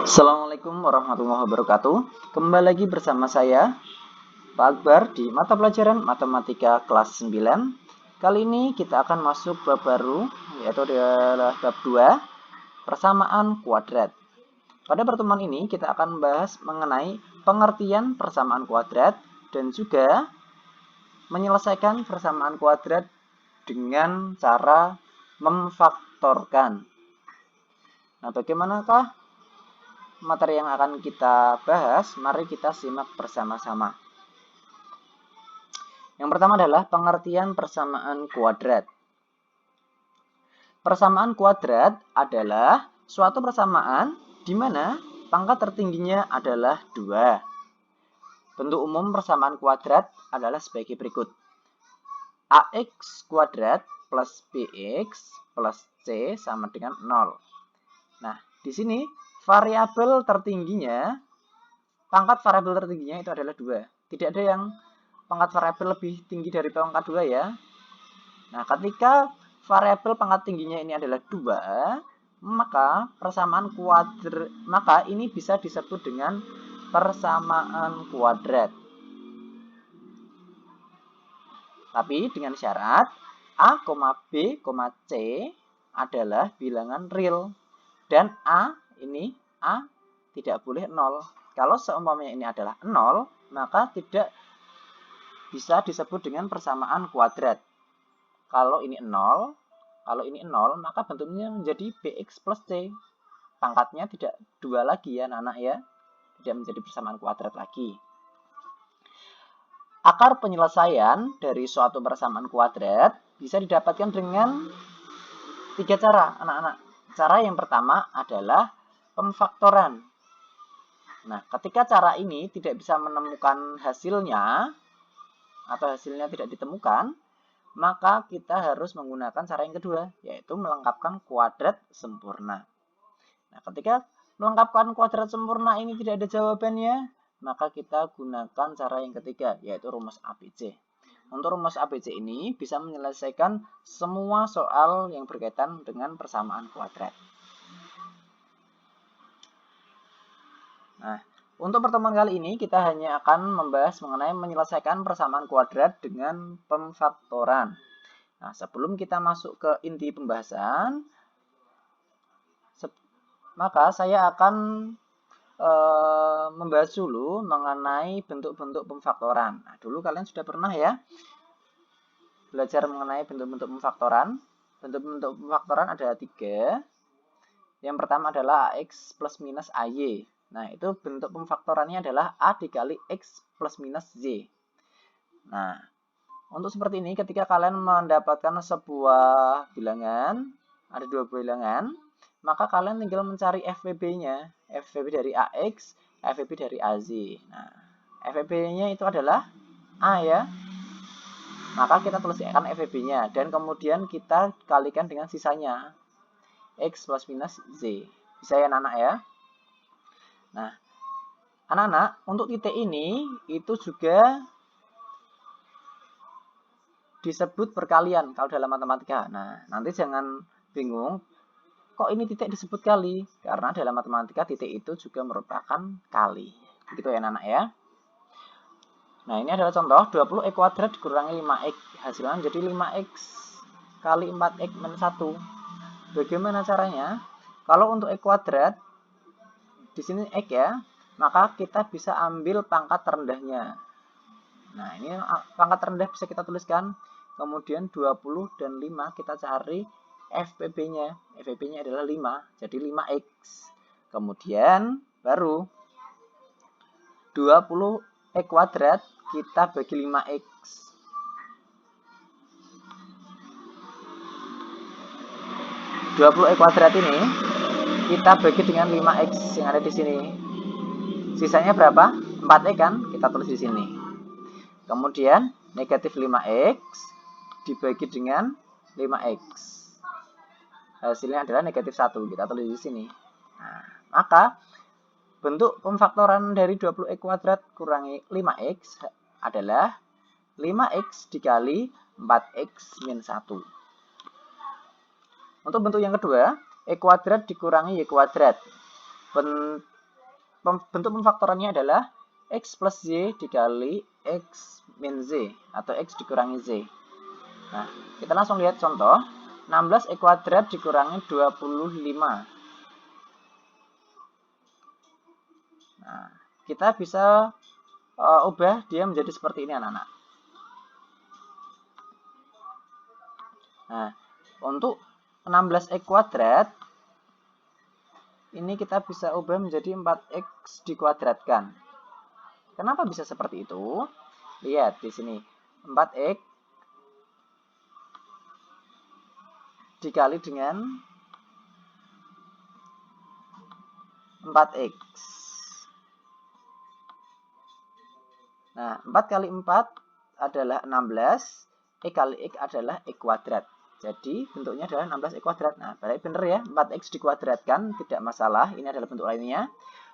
Assalamualaikum warahmatullahi wabarakatuh. Kembali lagi bersama saya, Pak Akbar, di mata pelajaran Matematika kelas 9. Kali ini kita akan masuk bab baru, yaitu adalah bab 2, persamaan kuadrat. Pada pertemuan ini kita akan membahas mengenai pengertian persamaan kuadrat dan juga menyelesaikan persamaan kuadrat dengan cara memfaktorkan. Nah, bagaimanakah materi yang akan kita bahas? Mari kita simak bersama-sama. Yang pertama adalah pengertian persamaan kuadrat. Persamaan kuadrat adalah suatu persamaan di mana pangkat tertingginya adalah 2. Bentuk umum persamaan kuadrat adalah sebagai berikut. AX kuadrat plus BX plus C sama dengan 0. Nah, di sini variabel tertingginya, pangkat variabel tertingginya itu adalah 2. Tidak ada yang pangkat variabel lebih tinggi dari pangkat 2 ya. Nah, ketika variabel pangkat tingginya ini adalah 2, maka ini bisa disebut dengan persamaan kuadrat. Tapi dengan syarat A, B, C adalah bilangan real. Dan A tidak boleh 0. Kalau seumpamanya ini adalah 0, maka tidak bisa disebut dengan persamaan kuadrat. Kalau ini 0, maka bentuknya menjadi BX plus C. Pangkatnya tidak 2 lagi ya, anak-anak ya. Tidak menjadi persamaan kuadrat lagi. Akar penyelesaian dari suatu persamaan kuadrat bisa didapatkan dengan 3 cara, anak-anak. Cara yang pertama adalah pemfaktoran. Nah, ketika cara ini tidak bisa menemukan hasilnya, atau hasilnya tidak ditemukan, maka kita harus menggunakan cara yang kedua, yaitu melengkapkan kuadrat sempurna. Nah, ketika melengkapkan kuadrat sempurna ini tidak ada jawabannya, maka kita gunakan cara yang ketiga, yaitu rumus ABC. Untuk rumus ABC ini bisa menyelesaikan semua soal yang berkaitan dengan persamaan kuadrat. Nah, untuk pertemuan kali ini kita hanya akan membahas mengenai menyelesaikan persamaan kuadrat dengan pemfaktoran. Nah, sebelum kita masuk ke inti pembahasan, maka saya akan membahas dulu mengenai bentuk-bentuk pemfaktoran. Nah, dulu kalian sudah pernah ya belajar mengenai bentuk-bentuk pemfaktoran. Bentuk-bentuk pemfaktoran ada 3. Yang pertama adalah AX plus minus AY. Nah, itu bentuk pemfaktorannya adalah A dikali X plus minus Z. Nah, untuk seperti ini, ketika kalian mendapatkan sebuah bilangan, ada 2 bilangan, maka kalian tinggal mencari FVB-nya. FVB dari AX, FVB dari AZ. Nah, FVB-nya itu adalah A ya. Maka kita tuliskan FVB-nya. Dan kemudian kita kalikan dengan sisanya. X plus minus Z. Bisa ya anak-anak ya? Nah, anak-anak, untuk titik ini itu juga disebut perkalian kalau dalam matematika. Nah, nanti jangan bingung, kok ini titik disebut kali? Karena dalam matematika titik itu juga merupakan kali. Begitu ya anak-anak ya. Nah, ini adalah contoh 20x kuadrat dikurangi 5x. Hasilnya menjadi 5x kali 4x minus 1. Bagaimana caranya? Kalau untuk x kuadrat, di sini x ya, maka kita bisa ambil pangkat terendahnya. Nah, ini pangkat terendah bisa kita tuliskan. Kemudian 20 dan 5 kita cari FVB-nya. FVB-nya adalah 5, jadi 5x. Kemudian baru 20x kuadrat kita bagi 5x. (20x kuadrat ini kita bagi dengan 5x yang ada di sini. Sisanya berapa? 4x kan? Kita tulis di sini. Kemudian negatif 5x dibagi dengan 5x. Hasilnya adalah negatif 1. Kita tulis di sini. Nah, maka bentuk pemfaktoran dari 20x kuadrat kurangi 5x adalah 5x dikali 4x min 1. Untuk bentuk yang kedua, x kuadrat dikurangi y kuadrat. bentuk pemfaktorannya adalah X plus Y dikali X min Z atau X dikurangi Z. Nah, kita langsung lihat contoh. 16 X kuadrat dikurangi 25. Nah, kita bisa ubah dia menjadi seperti ini anak-anak. Nah, untuk 16 X kuadrat, ini kita bisa ubah menjadi 4X dikuadratkan. Kenapa bisa seperti itu? Lihat di sini. 4X dikali dengan 4X. Nah, 4 kali 4 adalah 16. X kali X adalah X kuadrat. Jadi, bentuknya adalah 16X kuadrat. Nah, berarti benar ya. 4X dikuadratkan, tidak masalah. Ini adalah bentuk lainnya.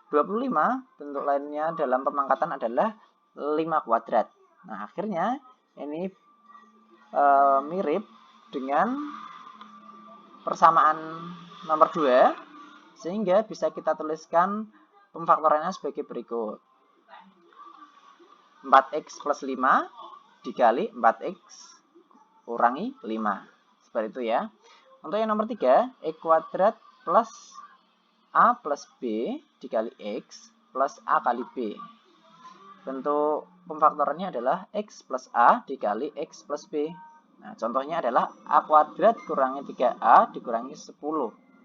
25, bentuk lainnya dalam pemangkatan adalah 5 kuadrat. Nah, akhirnya ini mirip dengan persamaan nomor 2, sehingga bisa kita tuliskan pemfaktorannya sebagai berikut. 4X plus 5 dikali 4X kurangi 5. Seperti itu ya. Untuk yang nomor 3, X kuadrat plus A plus B dikali X plus A kali B. Bentuk pemfaktorannya adalah X plus A dikali X plus B. Nah, contohnya adalah A kuadrat kurangi 3A dikurangi 10,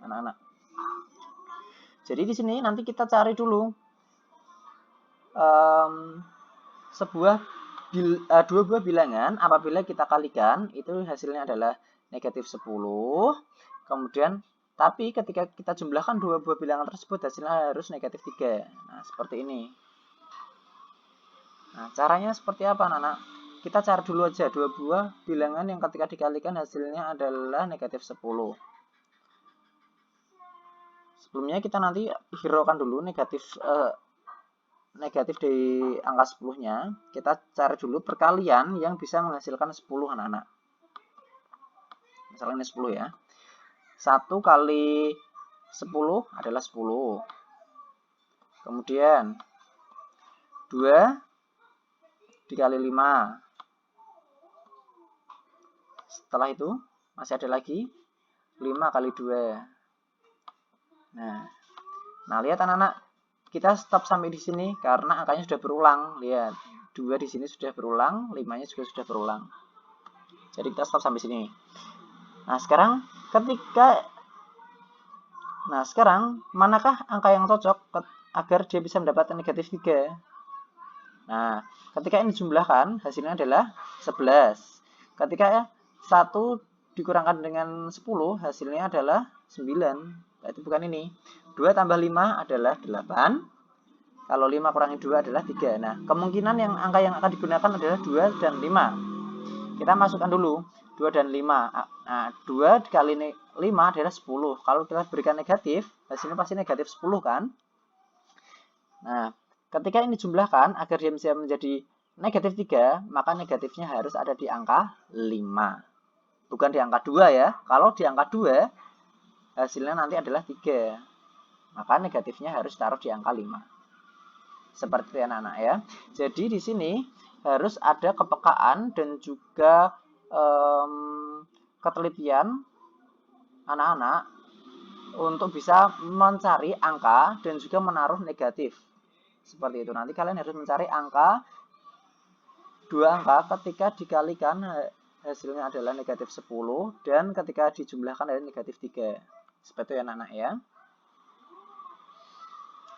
anak-anak. Jadi di sini nanti kita cari dulu dua buah bilangan apabila kita kalikan itu hasilnya adalah negatif 10. Kemudian tapi ketika kita jumlahkan dua buah bilangan tersebut hasilnya harus negatif 3. Nah, seperti ini. Nah, caranya seperti apa, anak-anak? Kita cari dulu aja dua buah bilangan yang ketika dikalikan hasilnya adalah negatif 10. Sebelumnya kita nanti hiraukan dulu negatif di angka 10-nya. Kita cari dulu perkalian yang bisa menghasilkan 10, anak-anak. Misalnya ini 10 ya. 1 kali 10 adalah 10. Kemudian 2 dikali 5. Setelah itu masih ada lagi 5 kali 2. Nah, lihat anak-anak, kita stop sampai di sini karena angkanya sudah berulang. Lihat, 2 di sini sudah berulang, 5-nya juga sudah berulang. Jadi kita stop sampai sini. Nah, sekarang manakah angka yang cocok agar dia bisa mendapatkan negatif 3? Nah, ketika ini dijumlahkan, hasilnya adalah 11. Ketika 1 dikurangkan dengan 10, hasilnya adalah 9. Berarti bukan ini. 2 tambah 5 adalah 8. Kalau 5 kurangi 2 adalah 3. Nah, kemungkinan angka yang akan digunakan adalah 2 dan 5. Kita masukkan dulu 2 dan 5. Nah, 2 dikali 5 adalah 10. Kalau kita berikan negatif, hasilnya pasti negatif 10 kan? Nah, ketika ini dijumlahkan, agar dia bisa menjadi negatif 3, maka negatifnya harus ada di angka 5. Bukan di angka 2 ya. Kalau di angka 2, hasilnya nanti adalah 3. Maka negatifnya harus taruh di angka 5. Seperti itu anak-anak ya. Jadi di sini harus ada kepekaan dan juga ketelitian anak-anak untuk bisa mencari angka dan juga menaruh negatif. Seperti itu. Nanti kalian harus mencari dua angka ketika dikalikan hasilnya adalah negatif 10 dan ketika dijumlahkan adalah negatif 3. Seperti itu ya anak-anak ya.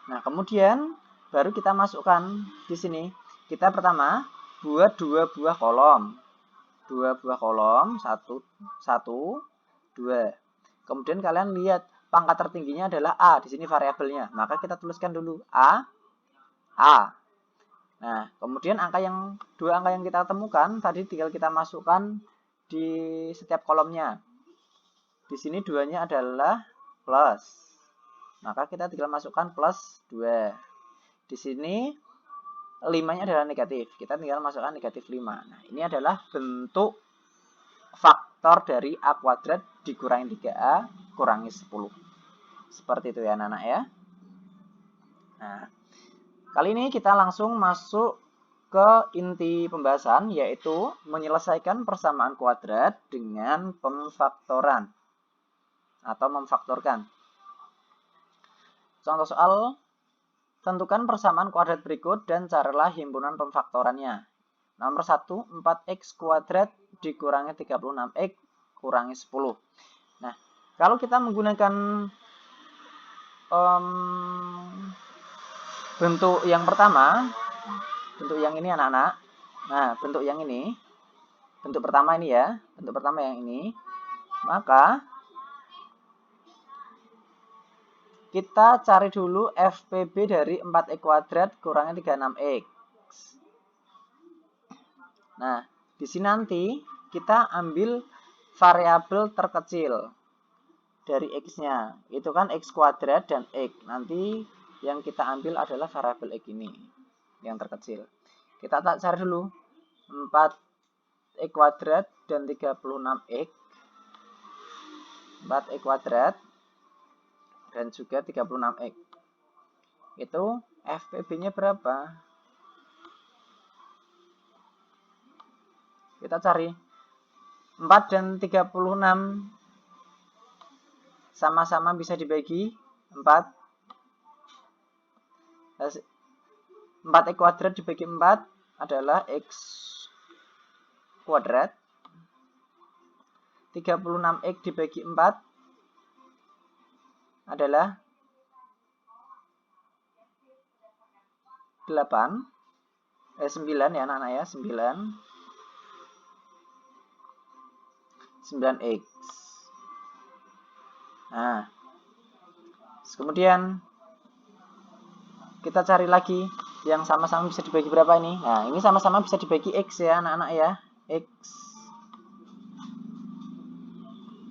Nah, kemudian baru kita masukkan di sini. Kita pertama buat dua buah kolom. 1, 2. Kemudian kalian lihat pangkat tertingginya adalah A. Di sini variabelnya. Maka kita tuliskan dulu A. Nah, kemudian dua angka yang kita temukan tadi tinggal kita masukkan di setiap kolomnya. Di sini 2-nya adalah plus. Maka kita tinggal masukkan plus 2. Di sini 5-nya adalah negatif. Kita tinggal masukkan negatif 5. Nah, ini adalah bentuk faktor dari A kuadrat dikurangi 3A kurangi 10. Seperti itu ya anak-anak ya. Nah, Kali ini kita langsung masuk ke inti pembahasan, yaitu menyelesaikan persamaan kuadrat dengan pemfaktoran atau memfaktorkan. Contoh soal, tentukan persamaan kuadrat berikut dan carilah himpunan pemfaktorannya. Nomor 1, 4x kuadrat dikurangi 36x kurangi 10. Nah, kalau kita menggunakan bentuk yang pertama, bentuk yang ini anak-anak. Nah, bentuk yang ini, bentuk pertama ini ya, bentuk pertama yang ini, maka kita cari dulu FPB dari 4x kuadrat kurangi 36x. Nah, di sini nanti kita ambil variabel terkecil dari x-nya. Itu kan x kuadrat dan x. Nanti yang kita ambil adalah variabel x ini, yang terkecil. Kita cari dulu 4x kuadrat dan 36x. 4x kuadrat dan juga 36x. Itu FPB-nya berapa? Kita cari 4 dan 36 sama-sama bisa dibagi 4. 4x kuadrat dibagi 4 adalah x kuadrat. 36x dibagi 4 adalah 9 ya anak-anak ya, 9x. Nah, kemudian kita cari lagi yang sama-sama bisa dibagi berapa ini. Nah, ini sama-sama bisa dibagi x ya anak-anak ya, x.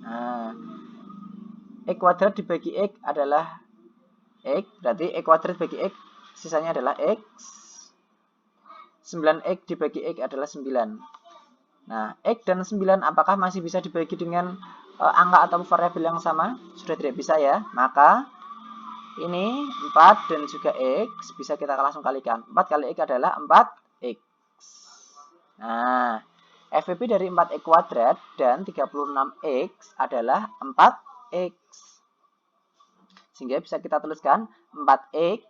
Nah, x kuadrat dibagi x adalah x, berarti x kuadrat bagi x sisanya adalah x. 9x dibagi x adalah 9. Nah, x dan 9 apakah masih bisa dibagi dengan angka atau variabel yang sama? Sudah tidak bisa ya. Maka ini 4 dan juga x bisa kita langsung kalikan. 4 kali x adalah 4x. Nah, FPB dari 4x kuadrat dan 36x adalah 4x. Sehingga bisa kita tuliskan 4x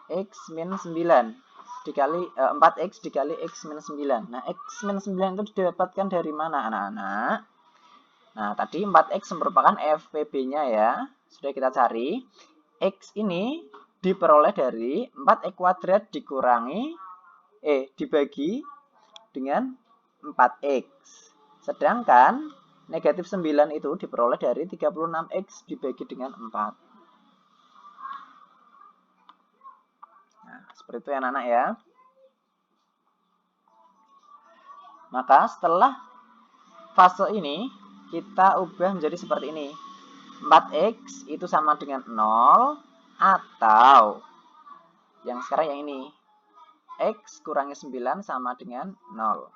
x minus 9 dikali 4x dikali x minus 9. Nah, x minus 9 itu didapatkan dari mana anak-anak? Nah, tadi 4x merupakan FPB-nya ya. Sudah kita cari. X ini diperoleh dari 4x kuadrat dikurangi dibagi dengan 4x. Sedangkan negatif 9 itu diperoleh dari 36x dibagi dengan 4. Nah, seperti itu ya anak-anak ya. Maka setelah fase ini, kita ubah menjadi seperti ini. 4x itu sama dengan 0, atau yang sekarang yang ini. X kurangi 9 sama dengan 0.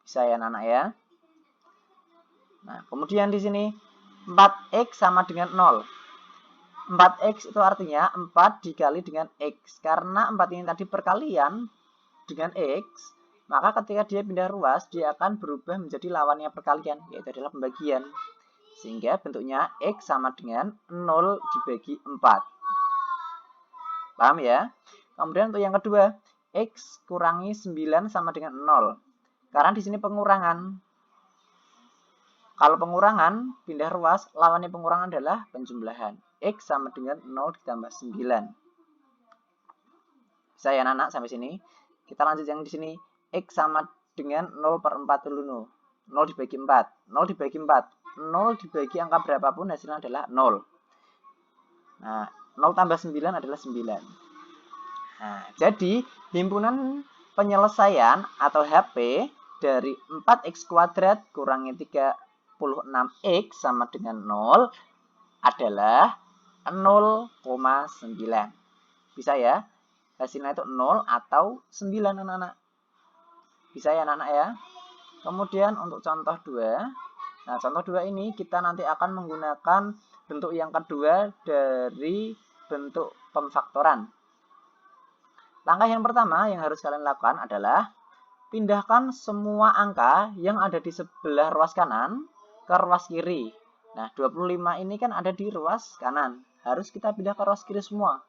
Bisa ya anak-anak ya. Nah, kemudian di sini 4x sama dengan 0. 4x itu artinya 4 dikali dengan x. Karena 4 ini tadi perkalian dengan x, maka ketika dia pindah ruas, dia akan berubah menjadi lawannya perkalian, yaitu adalah pembagian. Sehingga bentuknya x sama dengan 0 dibagi 4. Paham ya? Kemudian untuk yang kedua, x kurangi 9 sama dengan 0. Karena di sini pengurangan. Kalau pengurangan, pindah ruas, lawannya pengurangan adalah penjumlahan. X sama dengan 0 ditambah 9. Bisa ya anak-anak sampai sini? Kita lanjut yang di sini. X sama dengan 0 per 4 dulu. 0 dibagi 4. 0 dibagi 4. 0 dibagi angka berapapun hasilnya adalah 0. Nah, 0 tambah 9 adalah 9. Nah, jadi himpunan penyelesaian atau HP dari 4x kuadrat kurangi 36x sama dengan 0 adalah 0,9. Bisa ya? Hasilnya itu 0 atau 9 anak-anak. Bisa ya anak-anak ya? Kemudian untuk contoh 2. Nah, contoh 2 ini kita nanti akan menggunakan bentuk yang kedua dari bentuk pemfaktoran. Langkah yang pertama yang harus kalian lakukan adalah pindahkan semua angka yang ada di sebelah ruas kanan ke ruas kiri. Nah, 25 ini kan ada di ruas kanan. Harus kita pindah ke ruas kiri semua.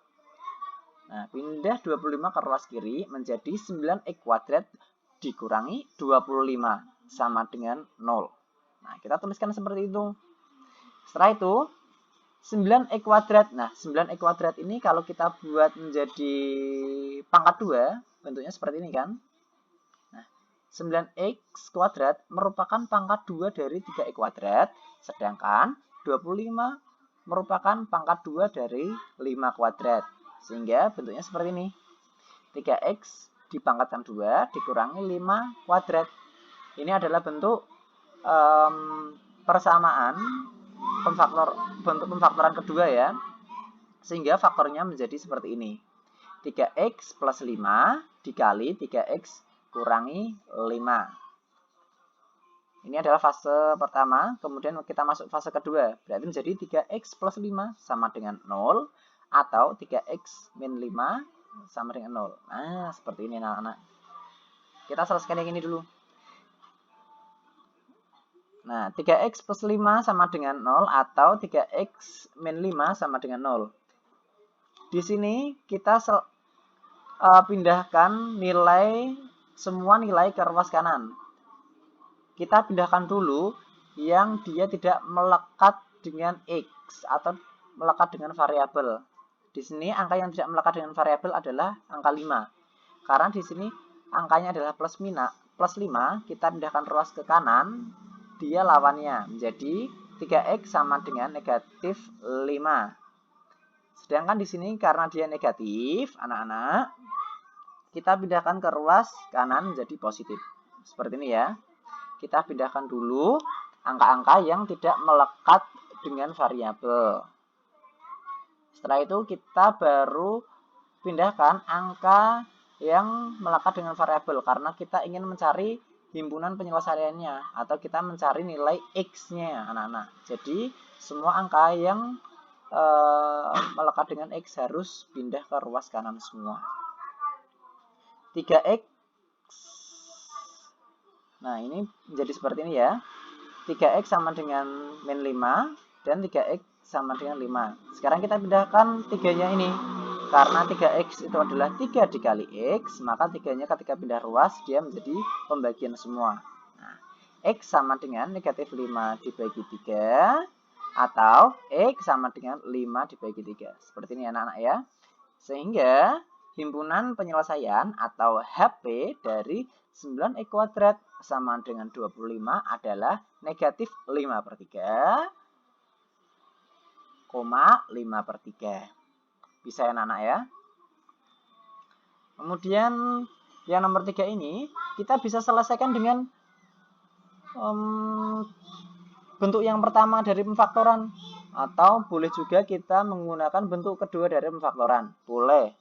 Nah, pindah 25 ke ruas kiri menjadi 9x² dikurangi 25 sama dengan 0. Nah, kita tuliskan seperti itu. Setelah itu, 9x². Nah, 9x² ini kalau kita buat menjadi pangkat 2, bentuknya seperti ini kan. Nah, 9x² merupakan pangkat 2 dari 3x², sedangkan 25 merupakan pangkat 2 dari 5². Sehingga bentuknya seperti ini. 3x dipangkatkan 2 dikurangi 5². Ini adalah bentuk persamaan bentuk pemfaktoran kedua ya. Sehingga faktornya menjadi seperti ini. 3x plus 5 dikali 3x kurangi 5. Ini adalah fase pertama, kemudian kita masuk fase kedua. Berarti menjadi 3x plus 5 sama dengan 0, atau 3x min 5 sama dengan 0. Nah, seperti ini anak-anak. Kita selesaikan yang ini dulu. Nah, 3x plus 5 sama dengan 0, atau 3x min 5 sama dengan 0. Di sini kita pindahkan semua nilai ke ruas kanan. Kita pindahkan dulu yang dia tidak melekat dengan x atau melekat dengan variabel. Di sini angka yang tidak melekat dengan variabel adalah angka 5. Karena di sini angkanya adalah plus 5, kita pindahkan ruas ke kanan, dia lawannya menjadi 3x sama dengan negatif 5. Sedangkan di sini karena dia negatif, anak-anak, kita pindahkan ke ruas kanan menjadi positif. Seperti ini ya. Kita pindahkan dulu angka-angka yang tidak melekat dengan variabel. Setelah itu kita baru pindahkan angka yang melekat dengan variabel karena kita ingin mencari himpunan penyelesaiannya atau kita mencari nilai x-nya, anak-anak. Jadi semua angka yang melekat dengan x harus pindah ke ruas kanan semua. 3x. Nah, ini menjadi seperti ini ya. 3x sama dengan min 5 dan 3x sama dengan 5. Sekarang kita pindahkan 3-nya ini. Karena 3x itu adalah 3 dikali x, maka 3-nya ketika pindah ruas dia menjadi pembagian semua. Nah, x sama dengan negatif 5 dibagi 3 atau x sama dengan 5 dibagi 3. Seperti ini anak-anak ya. Sehingga himpunan penyelesaian atau HP dari 9x² sama dengan 25 adalah negatif 5/3, 5/3. Bisa ya anak-anak ya. Kemudian yang nomor 3 ini kita bisa selesaikan dengan bentuk yang pertama dari pemfaktoran. Atau boleh juga kita menggunakan bentuk kedua dari pemfaktoran. Boleh.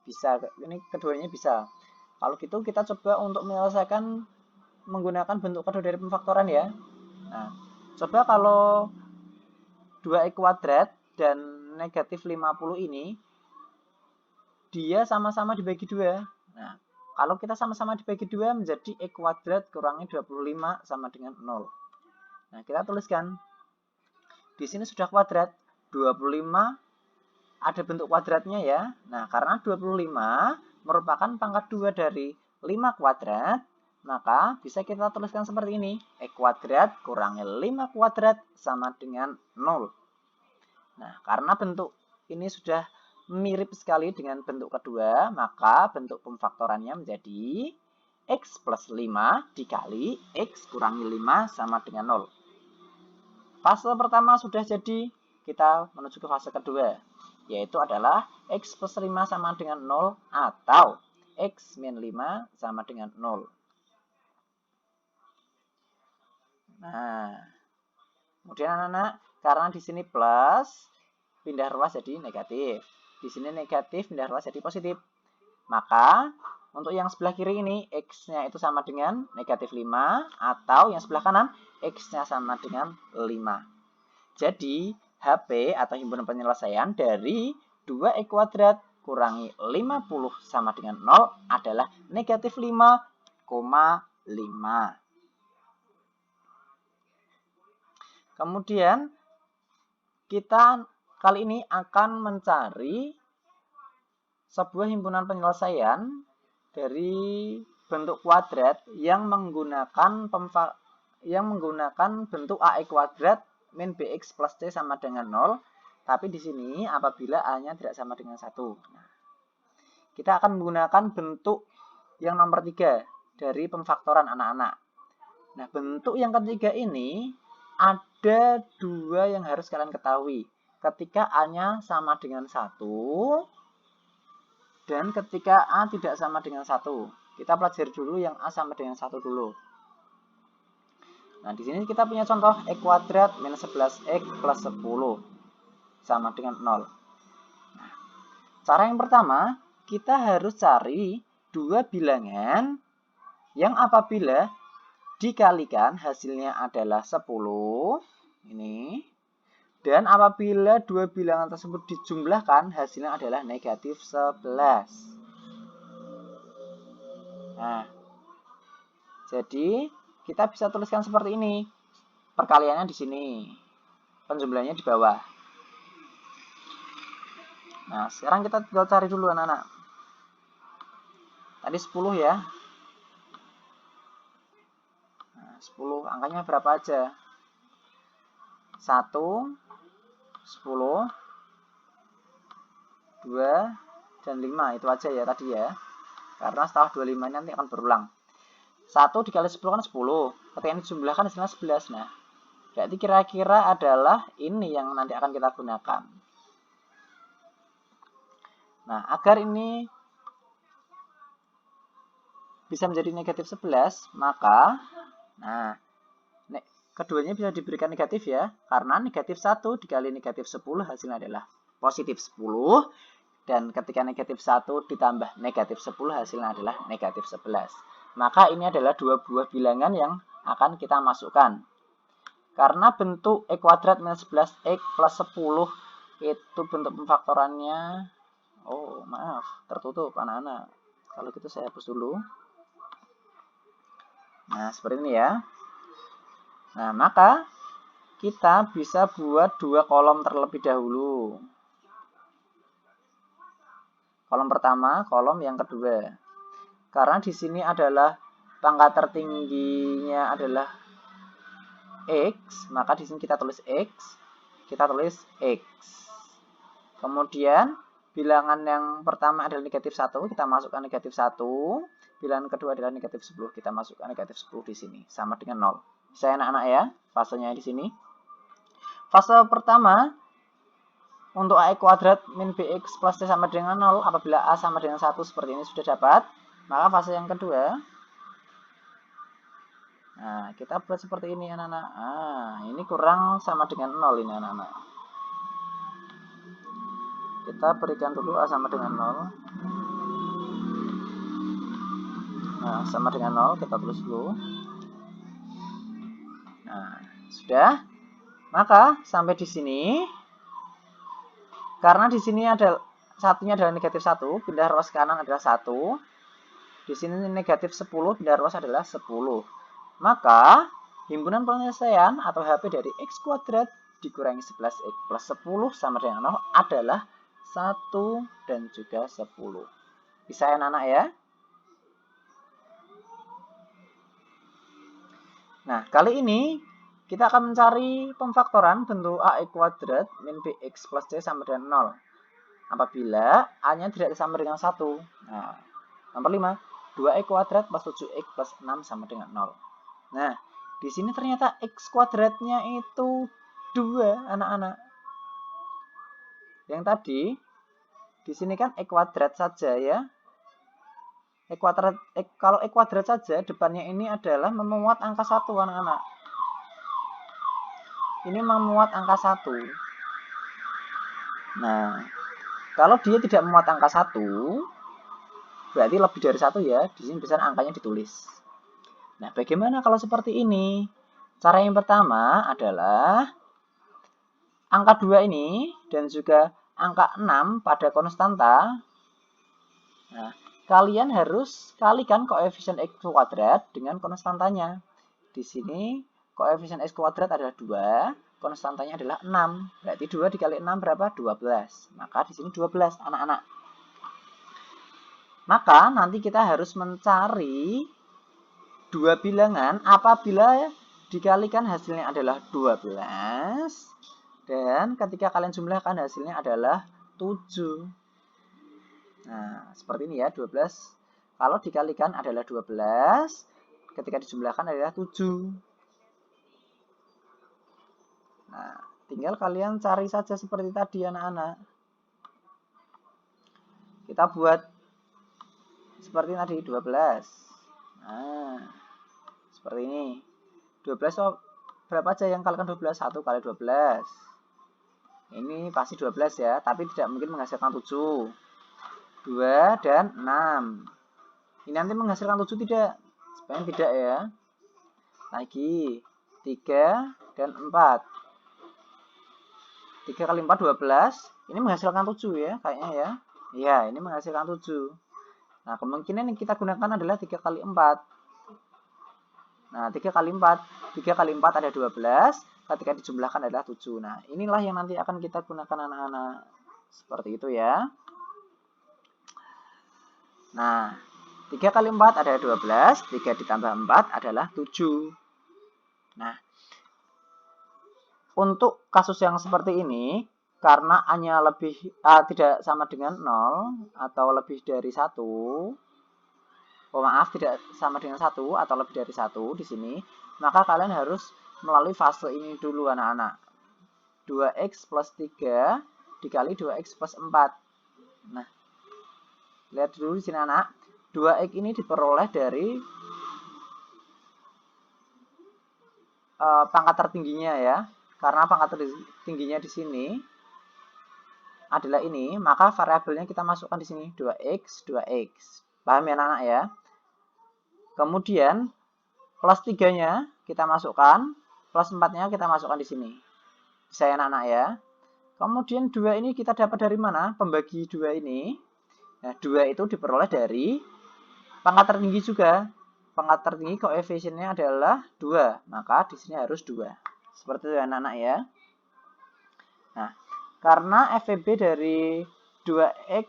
Bisa. Ini keduanya bisa. Kalau gitu kita coba untuk menyelesaikan menggunakan bentuk kedua dari pemfaktoran ya. Nah, coba kalau 2x² dan negatif 50 ini dia sama-sama dibagi 2. Nah, kalau kita sama-sama dibagi 2 menjadi x² kurangi 25 sama dengan 0. Nah, kita tuliskan. Di sini sudah kuadrat. 25 ada bentuk kuadratnya ya. Nah, karena 25 merupakan pangkat 2 dari 5², maka bisa kita tuliskan seperti ini. x² kurangi 5² sama dengan 0. Nah, karena bentuk ini sudah mirip sekali dengan bentuk kedua, maka bentuk pemfaktorannya menjadi x plus 5 dikali x kurangi 5 sama dengan 0. Fase pertama sudah jadi, kita menuju ke fase kedua, yaitu adalah x plus 5 sama dengan 0 atau x min 5 sama dengan 0. Nah, kemudian anak-anak, karena di sini plus, pindah ruas jadi negatif. Di sini negatif, pindah ruas jadi positif. Maka, untuk yang sebelah kiri ini, x-nya itu sama dengan negatif 5, atau yang sebelah kanan, x-nya sama dengan 5. Jadi, HP atau himpunan penyelesaian dari 2x kuadrat kurangi 50 sama dengan 0 adalah negatif 5,5. Kemudian kita kali ini akan mencari sebuah himpunan penyelesaian dari bentuk kuadrat yang menggunakan bentuk AX kuadrat min BX plus C sama dengan 0. Tapi di sini apabila A-nya tidak sama dengan 1. Nah, kita akan menggunakan bentuk yang nomor 3 dari pemfaktoran anak-anak. Nah, bentuk yang ketiga ini ada 2 yang harus kalian ketahui. Ketika A-nya sama dengan 1 dan ketika A tidak sama dengan 1. Kita pelajari dulu yang A sama dengan 1 dulu. Nah, di sini kita punya contoh X kuadrat minus 11X plus 10 sama dengan 0. Nah, cara yang pertama, kita harus cari 2 bilangan yang apabila dikalikan hasilnya adalah 10. Ini. Dan apabila 2 bilangan tersebut dijumlahkan hasilnya adalah negatif 11. Nah, jadi kita bisa tuliskan seperti ini. Perkaliannya di sini. Penjumlahannya di bawah. Nah, sekarang kita tinggal cari dulu anak-anak. Tadi 10 ya. Nah, 10 angkanya berapa aja? 1, 10, 2, dan 5. Itu aja ya tadi ya. Karena setelah 25 nanti akan berulang. 1 dikali 10 kan 10. Ketika ini dijumlahkan hasilnya 11. Nah, berarti kira-kira adalah ini yang nanti akan kita gunakan. Nah, agar ini bisa menjadi negatif 11, maka keduanya bisa diberikan negatif ya. Karena negatif 1 dikali negatif 10 hasilnya adalah positif 10. Dan ketika negatif 1 ditambah negatif 10 hasilnya adalah negatif 11. Maka ini adalah 2 buah bilangan yang akan kita masukkan. Karena bentuk X kuadrat minus 11X plus 10 itu bentuk pemfaktorannya. Oh, maaf, tertutup anak-anak. Kalau gitu saya hapus dulu. Nah, seperti ini ya. Nah, maka kita bisa buat 2 kolom terlebih dahulu. Kolom pertama, kolom yang kedua. Karena di sini adalah pangkat tertingginya adalah X, maka di sini kita tulis X, kita tulis X. Kemudian bilangan yang pertama adalah negatif 1, kita masukkan negatif 1. Bilangan kedua adalah negatif 10, kita masukkan negatif 10 di sini, sama dengan 0. Saya anak-anak ya, fasenya di sini. Fase pertama, untuk AX kuadrat min BX plus C sama dengan 0, apabila A sama dengan 1 seperti ini sudah dapat. Maka fase yang kedua, nah kita buat seperti ini anak-anak. Ini kurang sama dengan 0 ini anak-anak. Kita berikan dulu A sama dengan 0. Nah, sama dengan 0, kita tulis dulu. Nah, sudah. Maka sampai di sini, karena di sini ada satunya adalah negatif 1, pindah ruas kanan adalah 1. Di sini negatif 10, pindah ruas adalah 10. Maka himpunan penyelesaian atau HP dari X kuadrat dikurangi 11X plus 10 sama dengan 0 adalah 1 dan juga 10. Bisa ya anak-anak ya? Nah, kali ini kita akan mencari pemfaktoran bentuk AX kuadrat min BX plus C sama dengan 0. Apabila A-nya tidak sama dengan 1. Nah, nomor 5, 2X kuadrat plus 7X plus 6 sama dengan 0. Nah, di sini ternyata X kuadratnya itu 2, anak-anak. Yang tadi, di sini kan X kuadrat saja ya. Kalau X kuadrat saja, depannya ini adalah memuat angka 1, anak-anak. Ini memuat angka 1. Nah, kalau dia tidak memuat angka 1, berarti lebih dari 1 ya. Di sini biasanya angkanya ditulis. Nah, bagaimana kalau seperti ini? Cara yang pertama adalah angka 2 ini dan juga angka 6 pada konstanta, nah, kalian harus kalikan koefisien X kuadrat dengan konstantanya. Di sini koefisien X kuadrat adalah 2, konstantanya adalah 6. Berarti 2 dikali 6 berapa? 12. Maka di sini 12, anak-anak. Maka nanti kita harus mencari dua bilangan apabila dikalikan hasilnya adalah 12 dan ketika kalian jumlahkan hasilnya adalah 7. Nah, seperti ini ya, 12 kalau dikalikan adalah 12, ketika dijumlahkan adalah 7. Nah, tinggal kalian cari saja seperti tadi anak-anak. Kita buat seperti tadi 12. Nah, seperti ini. 12 oh, berapa aja yang kalikan 12? 1 kali 12. Ini pasti 12 ya, tapi tidak mungkin menghasilkan 7. 2 dan 6. Ini nanti menghasilkan 7 tidak? Sebenarnya tidak ya. Lagi 3 dan 4. 3 kali 4 12. Ini menghasilkan 7 ya kayaknya ya. Iya, ini menghasilkan 7. Nah, kemungkinan yang kita gunakan adalah 3 kali 4. Nah, 3 kali 4. 3 kali 4 ada 12. Ketika dijumlahkan adalah 7. Nah, inilah yang nanti akan kita gunakan anak-anak. Seperti itu ya. Nah, 3 kali 4 ada 12. 3 ditambah 4 adalah 7. Nah, untuk kasus yang seperti ini, karena A-nya tidak sama dengan 0 atau lebih dari 1, tidak sama dengan 1 atau lebih dari 1 di sini, maka kalian harus melalui fase ini dulu anak-anak. 2x plus 3 dikali 2x plus 4. Nah, lihat dulu di sini anak. 2x ini diperoleh dari pangkat tertingginya ya. Karena pangkat tertingginya di sini adalah ini, maka variabelnya kita masukkan di sini 2x, 2x. Paham ya anak-anak ya? Kemudian plus 3-nya kita masukkan, plus 4-nya kita masukkan di sini. Bisa ya anak-anak ya? Kemudian 2 ini kita dapat dari mana? Pembagi 2 ini. Nah, 2 itu diperoleh dari pangkat tertinggi juga. Pangkat tertinggi koefisiennya adalah 2, maka di sini harus 2. Seperti itu ya anak-anak ya. Nah, karena FVB dari 2x,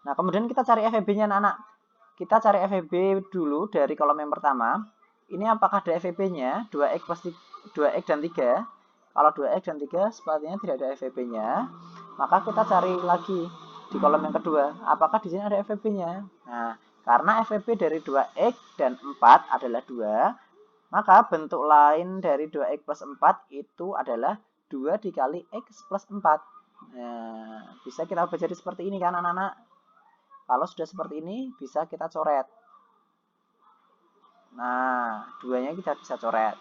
nah kemudian kita cari FVB-nya anak-anak. Kita cari FVB dulu dari kolom yang pertama. Ini apakah ada FVB-nya? 2x plus 2x dan 3. Kalau 2x dan 3 sepertinya tidak ada FVB-nya. Maka kita cari lagi di kolom yang kedua. Apakah di sini ada FVB-nya? Nah, karena FVB dari 2x dan 4 adalah 2, maka bentuk lain dari 2x plus 4 itu adalah 2 dikali x plus 4. Nah, bisa kita baca seperti ini kan anak-anak? Kalau sudah seperti ini, bisa kita coret. Nah, 2-nya kita bisa coret.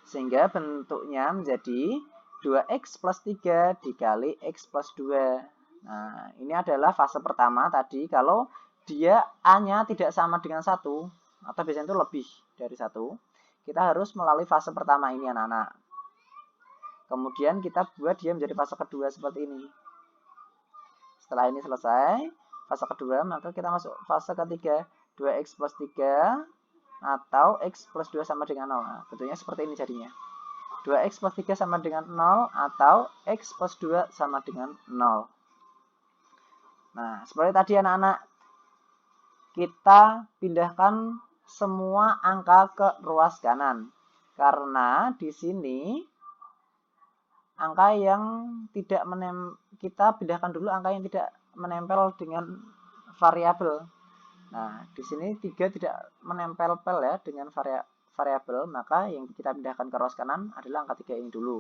Sehingga bentuknya menjadi 2x plus 3 dikali x plus 2. Nah, ini adalah fase pertama tadi. Kalau dia A-nya tidak sama dengan 1, atau biasanya itu lebih dari 1, kita harus melalui fase pertama ini anak-anak. Kemudian kita buat dia menjadi fase kedua seperti ini. Setelah ini selesai, fase kedua, maka kita masuk fase ketiga. 2x plus 3 atau x plus 2 sama dengan 0. Nah, bentuknya seperti ini jadinya. 2x plus 3 sama dengan 0 atau x plus 2 sama dengan 0. Nah, seperti tadi anak-anak, kita pindahkan semua angka ke ruas kanan. Karena di sini angka yang tidak kita pindahkan dulu angka yang tidak menempel dengan variabel. Nah, di sini 3 tidak menempel-pel ya dengan variabel, maka yang kita pindahkan ke ruas kanan adalah angka 3 ini dulu.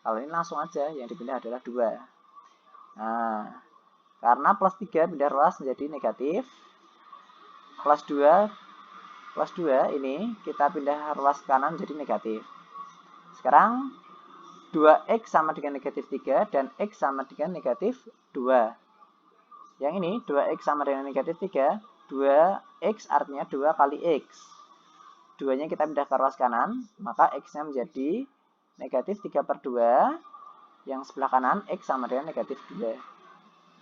Kalau ini langsung aja, yang dipindah adalah 2. Nah, karena plus 3 pindah ruas menjadi negatif, plus 2 ini kita pindah ruas kanan menjadi negatif. Sekarang 2x sama dengan negatif 3 dan x sama dengan negatif 2. Yang ini 2x sama dengan negatif 3, 2x artinya 2 kali x. 2-nya kita pindah ke ruas kanan, maka x-nya menjadi negatif 3/2 Yang sebelah kanan X sama dengan negatif 2.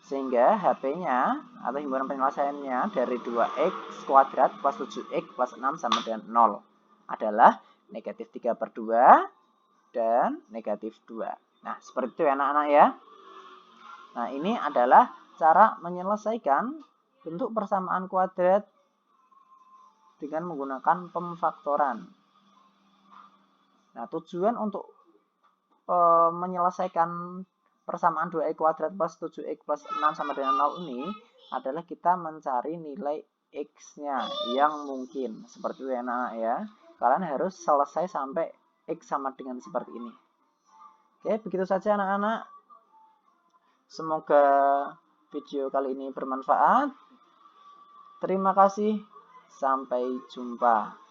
Sehingga HP-nya atau himpunan penyelesaiannya dari 2X kuadrat plus 7X plus 6 sama dengan 0 adalah negatif 3/2 dan negatif 2. Nah, seperti itu ya anak-anak ya. Nah, ini adalah cara menyelesaikan bentuk persamaan kuadrat dengan menggunakan pemfaktoran. Nah, tujuan untuk menyelesaikan persamaan 2x kuadrat plus 7x plus 6 sama dengan 0 ini adalah kita mencari nilai x-nya yang mungkin. Seperti itu ya anak-anak ya. Kalian harus selesai sampai x sama dengan seperti ini. Oke, begitu saja anak-anak. Semoga video kali ini bermanfaat. Terima kasih. Sampai jumpa.